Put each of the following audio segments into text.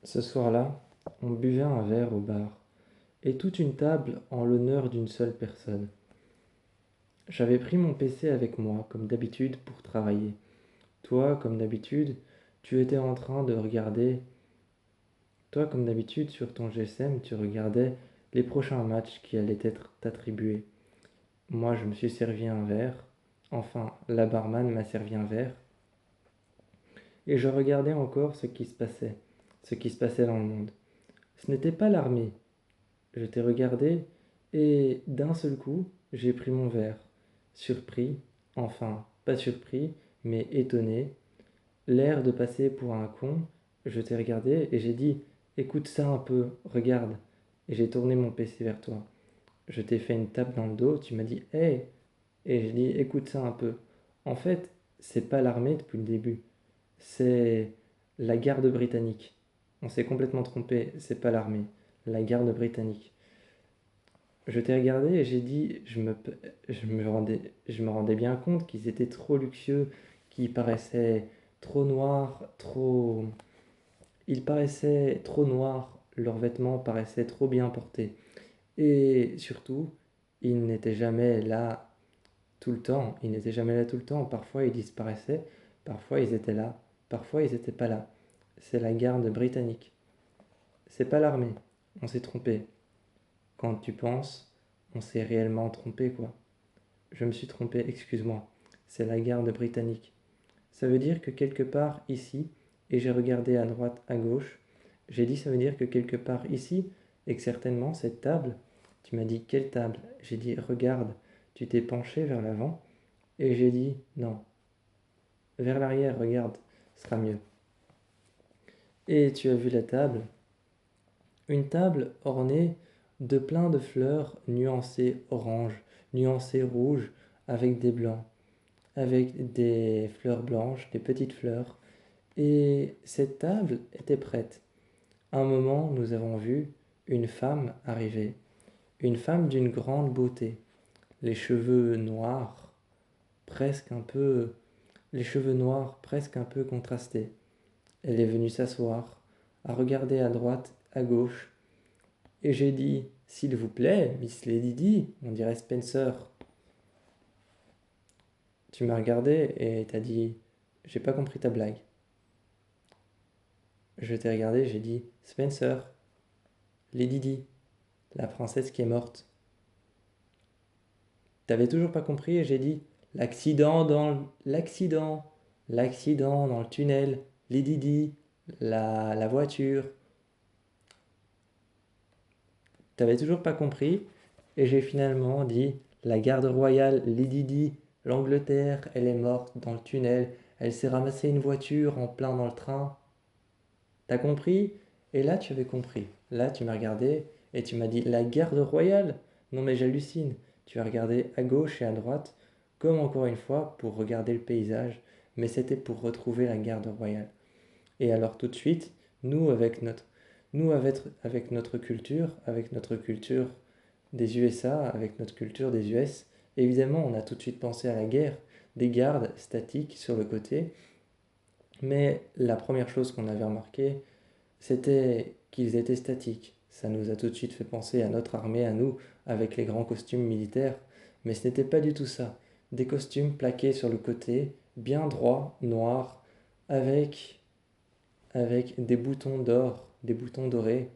Ce soir-là, on buvait un verre au bar, et toute une table en l'honneur d'une seule personne. J'avais pris mon PC avec moi, comme d'habitude, pour travailler. Toi, comme d'habitude, tu étais en train de regarder... Toi, comme d'habitude, sur ton GSM, tu regardais les prochains matchs qui allaient être attribués. Moi, je me suis servi un verre. Enfin, la barman m'a servi un verre. Et je regardais encore ce qui se passait dans le monde. Ce n'était pas l'armée. Je t'ai regardé et d'un seul coup, j'ai pris mon verre. Surpris, enfin, pas surpris, mais étonné, l'air de passer pour un con, je t'ai regardé et j'ai dit, écoute ça un peu, regarde. Et j'ai tourné mon PC vers toi. Je t'ai fait une tape dans le dos, tu m'as dit, hey, et j'ai dit, écoute ça un peu. En fait, c'est pas l'armée depuis le début, c'est la garde britannique. On s'est complètement trompé, c'est pas l'armée, la garde britannique. Je t'ai regardé et j'ai dit, je me rendais bien compte qu'ils étaient trop luxueux, qu'ils paraissaient trop noirs, trop... Ils paraissaient trop noirs, leurs vêtements paraissaient trop bien portés. Et surtout, ils n'étaient jamais là tout le temps. Ils n'étaient jamais là tout le temps. Parfois, ils disparaissaient, parfois, ils étaient là, parfois, ils n'étaient pas là. C'est la garde britannique. C'est pas l'armée. On s'est trompé. Quand tu penses, on s'est réellement trompé, quoi. Je me suis trompé, excuse-moi. C'est la garde britannique. Ça veut dire que quelque part ici, et j'ai regardé à droite, à gauche, j'ai dit ça veut dire que quelque part ici, et que certainement cette table, tu m'as dit quelle table? J'ai dit regarde, tu t'es penché vers l'avant, et j'ai dit non, vers l'arrière, regarde, ce sera mieux. Et tu as vu la table, une table ornée de plein de fleurs nuancées orange, nuancées rouge, avec des blancs, avec des fleurs blanches, des petites fleurs. Et cette table était prête. À un moment, nous avons vu une femme arriver, une femme d'une grande beauté, les cheveux noirs, presque un peu, les cheveux noirs presque un peu contrastés. Elle est venue s'asseoir, à regarder à droite, à gauche, et j'ai dit, s'il vous plaît, Miss Lady Di, on dirait Spencer. Tu m'as regardé et t'as dit, j'ai pas compris ta blague. Je t'ai regardé, j'ai dit, Spencer, Lady Di, la princesse qui est morte. T'avais toujours pas compris et j'ai dit, l'accident, l'accident dans le tunnel, Lady Di, la voiture. T'avais toujours pas compris et j'ai finalement dit, la garde royale, Lady Di, l'Angleterre, elle est morte dans le tunnel, elle s'est ramassée une voiture en plein dans le train. T'as compris? Et là, tu avais compris. Là, tu m'as regardé et tu m'as dit la garde royale? Non, mais j'hallucine. Tu as regardé à gauche et à droite, comme encore une fois pour regarder le paysage, mais c'était pour retrouver la garde royale. Et alors, tout de suite, nous, avec notre culture des USA, avec notre culture des US, évidemment, on a tout de suite pensé à la guerre, des gardes statiques sur le côté, mais la première chose qu'on avait remarqué, c'était qu'ils étaient statiques. Ça nous a tout de suite fait penser à notre armée, à nous, avec les grands costumes militaires. Mais ce n'était pas du tout ça. Des costumes plaqués sur le côté, bien droits, noirs, avec, avec des boutons d'or, des boutons dorés.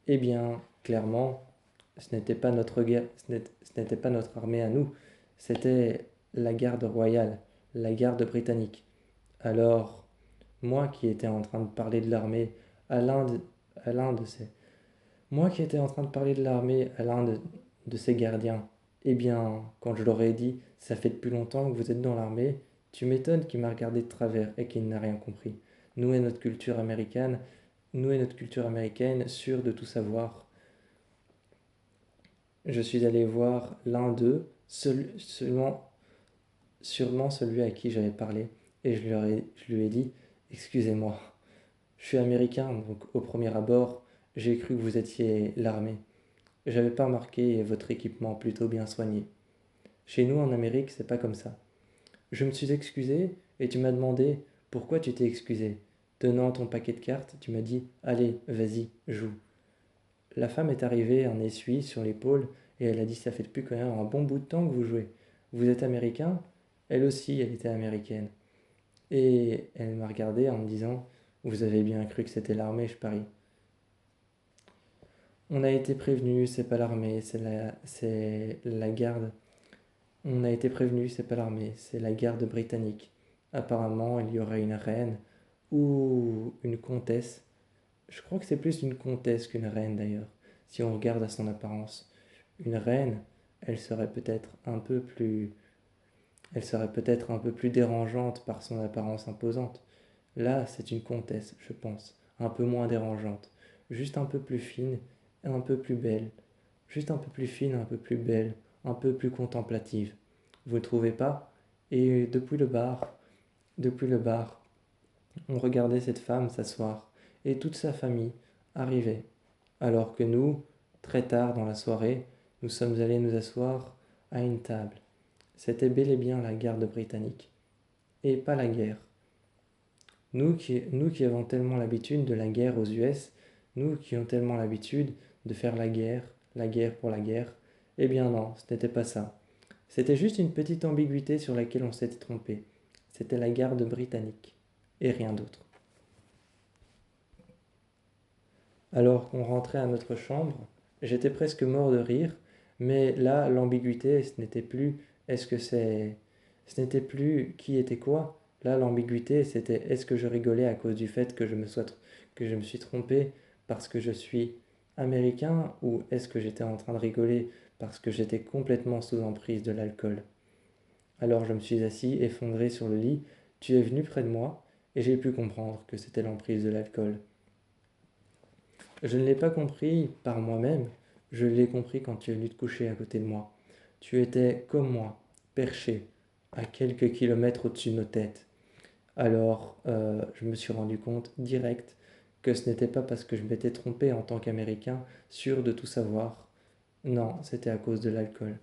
Eh bien, clairement, ce n'était pas notre guerre, ce n'était pas notre armée à nous. C'était la garde royale, la garde britannique. Alors, moi qui étais en train de parler de l'armée à l'un de, à l'un de ces... Moi qui étais en train de parler de l'armée à l'un de ces gardiens, eh bien, quand je leur ai dit, ça fait depuis longtemps que vous êtes dans l'armée, tu m'étonnes qu'il m'a regardé de travers et qu'il n'a rien compris. Nous et notre culture américaine, nous et notre culture américaine, sûrs de tout savoir, je suis allé voir l'un d'eux, sûrement celui à qui j'avais parlé, et je lui ai dit, excusez-moi, je suis américain, donc au premier abord, j'ai cru que vous étiez l'armée. J'avais pas remarqué votre équipement plutôt bien soigné. Chez nous en Amérique, c'est pas comme ça. Je me suis excusé et tu m'as demandé pourquoi tu t'es excusé. Tenant ton paquet de cartes, tu m'as dit: allez, vas-y, joue. La femme est arrivée, un essuie sur l'épaule, et elle a dit: ça fait depuis quand même un bon bout de temps que vous jouez. Vous êtes américain? Elle aussi, elle était américaine. Et elle m'a regardé en me disant: vous avez bien cru que c'était l'armée, je parie. On a été prévenu, c'est pas l'armée, c'est la garde. On a été prévenu, c'est pas l'armée, c'est la garde britannique. Apparemment, il y aurait une reine ou une comtesse. Je crois que c'est plus une comtesse qu'une reine d'ailleurs, si on regarde à son apparence. Une reine, elle serait peut-être un peu plus, elle serait peut-être un peu plus dérangeante par son apparence imposante. Là, c'est une comtesse, je pense, un peu moins dérangeante, juste un peu plus fine, un peu plus belle, juste un peu plus fine, un peu plus belle, un peu plus contemplative. Vous ne trouvez pas? Et depuis le bar, on regardait cette femme s'asseoir, et toute sa famille arrivait, alors que nous, très tard dans la soirée, nous sommes allés nous asseoir à une table. C'était bel et bien la garde britannique, et pas la guerre. Nous qui avons tellement l'habitude de la guerre aux US, nous qui avons tellement l'habitude de faire la guerre pour la guerre, eh bien non, ce n'était pas ça. C'était juste une petite ambiguïté sur laquelle on s'était trompé. C'était la garde britannique, et rien d'autre. Alors qu'on rentrait à notre chambre, j'étais presque mort de rire, mais là, l'ambiguïté, ce n'était plus est-ce que c'est. Ce n'était plus qui était quoi. Là, l'ambiguïté, c'était est-ce que je rigolais à cause du fait que je me suis trompé parce que je suis américain ou est-ce que j'étais en train de rigoler parce que j'étais complètement sous emprise de l'alcool. Alors je me suis assis, effondré sur le lit, tu es venu près de moi et j'ai pu comprendre que c'était l'emprise de l'alcool. Je ne l'ai pas compris par moi-même, je l'ai compris quand tu es venu te coucher à côté de moi. Tu étais comme moi, perché, à quelques kilomètres au-dessus de nos têtes. Alors, je me suis rendu compte direct que ce n'était pas parce que je m'étais trompé en tant qu'Américain, sûr de tout savoir. Non, c'était à cause de l'alcool.